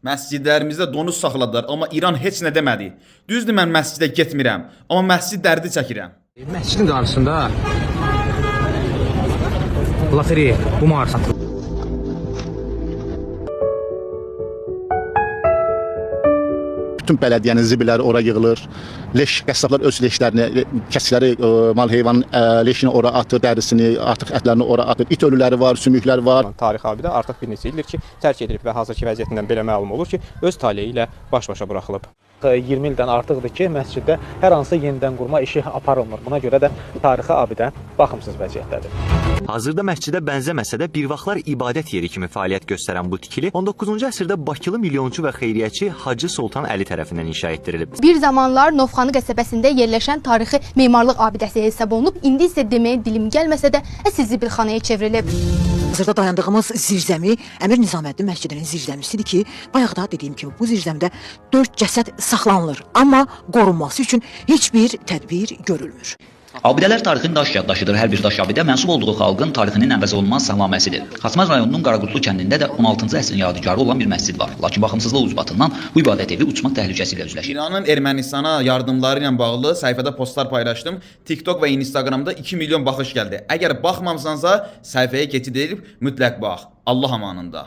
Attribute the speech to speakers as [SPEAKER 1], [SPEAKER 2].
[SPEAKER 1] Məscidlərimizdə donuz saxladılar, amma İran heç nə demədi. Düzdür, mən məscidə getmirəm, amma məscid dərdi çəkirəm.
[SPEAKER 2] Məscidin qarşısında lotereya, qumar satılır.
[SPEAKER 3] Bütün bələdiyyənin zibilləri ora yığılır. Leş, qəssablar öz leşlərini, kəsləri, mal heyvanın leşini ora atır, dərisini, artıq ətlərini ora atır. İt ölüləri var, sümüklər var.
[SPEAKER 4] Tarix abidə artıq bir neçə ildir ki, tərk edilib və hazırki vəziyyətindən belə məlum olur ki, öz taleyi ilə baş-başa buraxılıb.
[SPEAKER 5] 20 ildən artıqdır ki, məsciddə hər hansı yenidən qurma işi aparılmır. Buna görə də tarixi abidə baxımsız vəziyyətdədir.
[SPEAKER 6] Hazırda məscidə bənzəməsə də bir vaxtlar ibadət yeri kimi fəaliyyət göstərən bu tikili 19-cu əsrdə Bakılı milyonçu və xeyriyyəçi Hacı Soltan Əli tərəfindən inşa etdirilib.
[SPEAKER 7] Bir zamanlar Novxanı qəsəbəsində yerləşən tarixi memarlıq abidəsi hesab olunub, indi isə deməyə dilim gəlməsə də əsl zibilxanaya çevrilib.
[SPEAKER 8] Hazırda dayandığımız zirzəmi Əmir Nizaməddin məscidinin zirzəmisidir ki, bayaq da dediyim kimi bu zirzəmdə 4 cəsəd saxlanılır, amma qorunması üçün heç bir tədbir görülmür.
[SPEAKER 9] Abidələr tarixin daş yaddaşıdır. Hər bir daş abidə mənsub olduğu xalqın tarixinin əvəz olunmaz sənaməsidir. Xaçmaz rayonunun Qaraqutlu kəndində də 16-cı əsrin yadigarı olan bir məscid var. Lakin baxımsızlıq ucbatından bu ibadət evi uçmaq təhlükəsi ilə üzləşir.
[SPEAKER 1] İranın Ermənistana yardımları ilə bağlı səhifədə postlar paylaşdım. TikTok və Instagramda 2 milyon baxış gəldi. Əgər baxmamısansa, səhifəyə keçid edib mütləq bax. Allah amanında.